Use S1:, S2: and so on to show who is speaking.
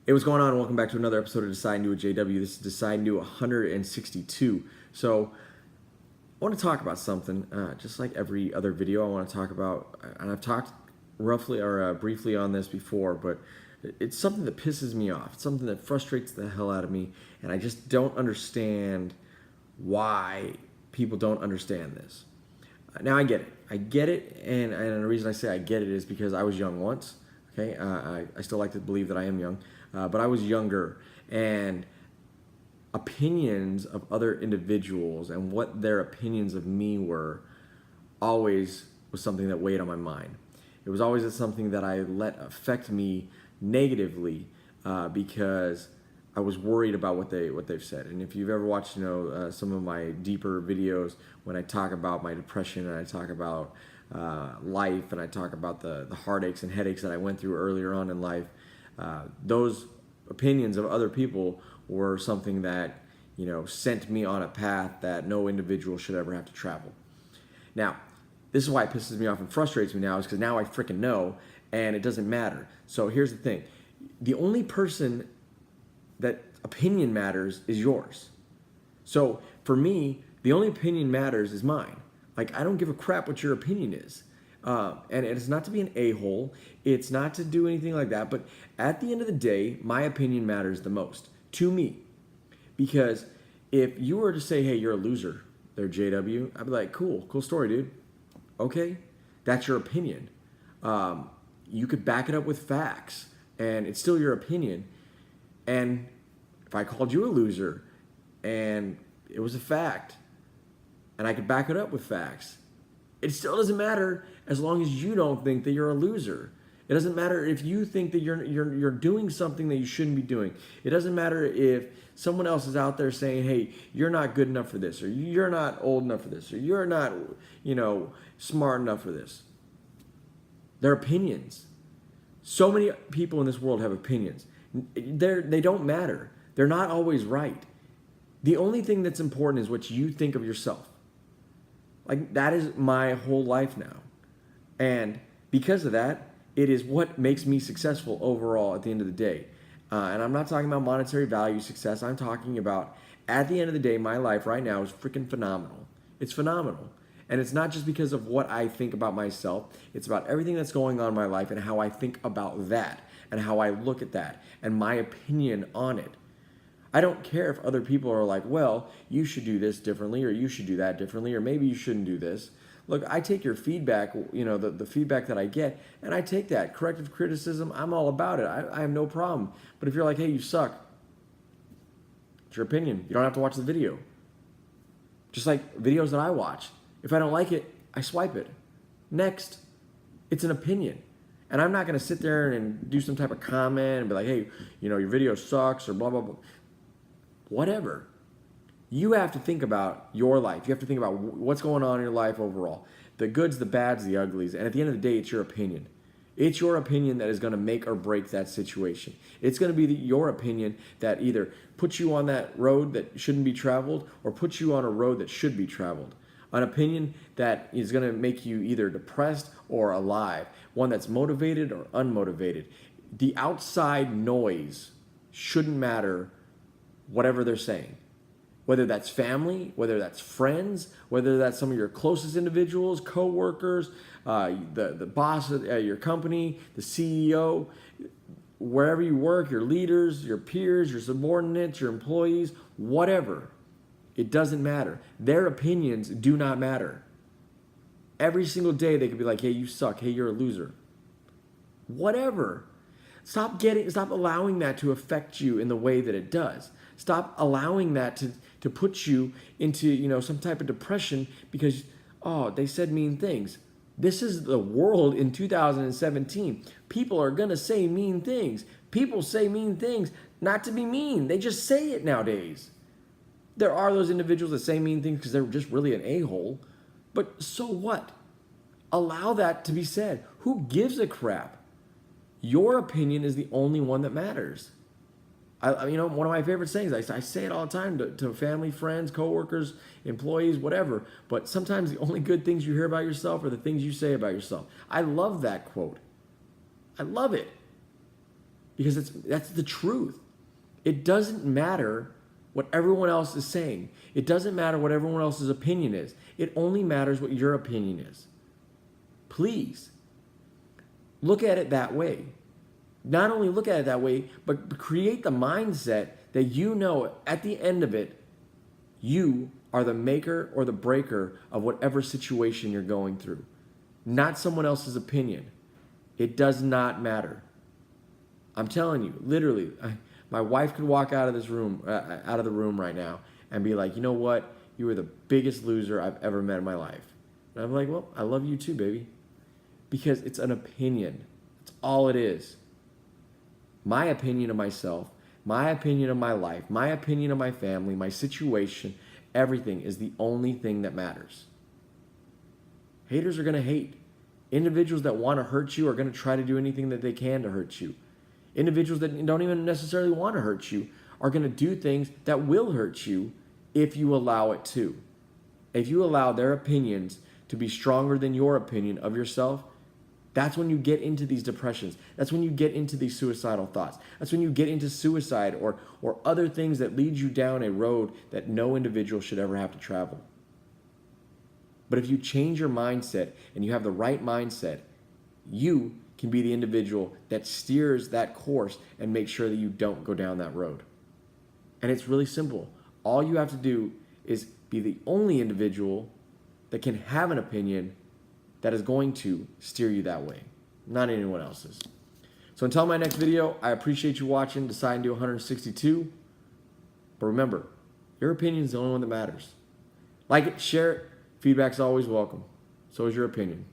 S1: Hey, what's going on? Welcome back to another episode of Decide New with JW. This is Decide New 162. So, I want to talk about something, just like every other video. I want to talk about, and I've talked roughly or briefly on this before, but it's something that pisses me off. It's something that frustrates the hell out of me, and I just don't understand why people don't understand this. Now I get it, and the reason I say I get it is because I was young once. Okay, I still like to believe that I am young, but I was younger, and opinions of other individuals and what their opinions of me were always was something that weighed on my mind. It was always something that I let affect me negatively because I was worried about what they've said. And if you've ever watched, some of my deeper videos when I talk about my depression and I talk about life and I talk about the heartaches and headaches that I went through earlier on in life, those opinions of other people were something that sent me on a path that no individual should ever have to travel. Now, this is why it pisses me off and frustrates me now, is because now I freaking know, and it doesn't matter. So here's the thing: the only person that opinion matters is yours. So for me, the only opinion matters is mine. Like, I don't give a crap what your opinion is. And it's not to be an a-hole. It's not to do anything like that. But at the end of the day, my opinion matters the most to me. Because if you were to say, hey, you're a loser there, JW, I'd be like, cool story, dude. Okay, that's your opinion. You could back it up with facts, and it's still your opinion. And if I called you a loser and it was a fact, and I could back it up with facts, it still doesn't matter as long as you don't think that you're a loser. It doesn't matter if you think that you're doing something that you shouldn't be doing. It doesn't matter if someone else is out there saying, hey, you're not good enough for this, or you're not old enough for this, or you're not, smart enough for this. They're opinions. So many people in this world have opinions. They don't matter. They're not always right. The only thing that's important is what you think of yourself. Like, that is my whole life now. And because of that, it is what makes me successful overall at the end of the day. And I'm not talking about monetary value success. I'm talking about, at the end of the day, my life right now is freaking phenomenal. It's phenomenal. And it's not just because of what I think about myself. It's about everything that's going on in my life and how I think about that and how I look at that and my opinion on it. I don't care if other people are like, well, you should do this differently, or you should do that differently, or maybe you shouldn't do this. Look, I take your feedback, the feedback that I get, and I take that. Corrective criticism, I'm all about it. I have no problem. But if you're like, hey, you suck, it's your opinion. You don't have to watch the video. Just like videos that I watch. If I don't like it, I swipe it. Next. It's an opinion. And I'm not going to sit there and do some type of comment and be like, hey, your video sucks, or blah, blah, blah. Whatever. You have to think about your life. You have to think about what's going on in your life overall. The goods, the bads, the uglies. And at the end of the day, it's your opinion. It's your opinion that is going to make or break that situation. It's going to be your opinion that either puts you on that road that shouldn't be traveled or puts you on a road that should be traveled. An opinion that is going to make you either depressed or alive. One that's motivated or unmotivated. The outside noise shouldn't matter, whatever they're saying. Whether that's family, whether that's friends, whether that's some of your closest individuals, co-workers, the boss at your company, the CEO, wherever you work, your leaders, your peers, your subordinates, your employees, whatever. It doesn't matter. Their opinions do not matter. Every single day they could be like, hey, you suck. Hey, you're a loser. Whatever. Stop allowing that to affect you in the way that it does. Stop allowing that to put you into, some type of depression because, they said mean things. This is the world in 2017. People are going to say mean things. People say mean things not to be mean. They just say it nowadays. There are those individuals that say mean things because they're just really an a-hole. But so what? Allow that to be said. Who gives a crap? Your opinion is the only one that matters. One of my favorite sayings, I say it all the time to family, friends, coworkers, employees, whatever. But sometimes the only good things you hear about yourself are the things you say about yourself. I love that quote. I love it. because that's the truth. It doesn't matter what everyone else is saying. It doesn't matter what everyone else's opinion is. It only matters what your opinion is. Please look at it that way. Not only look at it that way, but create the mindset that you know at the end of it, you are the maker or the breaker of whatever situation you're going through, not someone else's opinion. It does not matter. I'm telling you, literally, my wife could walk out of this room, out of the room right now, and be like, you know what? You were the biggest loser I've ever met in my life. And I'm like, well, I love you too, baby, because it's an opinion. It's all it is. My opinion of myself, my opinion of my life, my opinion of my family, my situation, everything is the only thing that matters. Haters are going to hate. Individuals that want to hurt you are going to try to do anything that they can to hurt you. Individuals that don't even necessarily want to hurt you are going to do things that will hurt you if you allow it to. If you allow their opinions to be stronger than your opinion of yourself, that's when you get into these depressions. That's when you get into these suicidal thoughts. That's when you get into suicide or other things that lead you down a road that no individual should ever have to travel. But if you change your mindset and you have the right mindset, you can be the individual that steers that course and make sure that you don't go down that road. And it's really simple. All you have to do is be the only individual that can have an opinion that is going to steer you that way, not anyone else's. So until my next video, I appreciate you watching Decide and Do 162. But remember, your opinion is the only one that matters. Like it, share it. Feedback's always welcome. So is your opinion.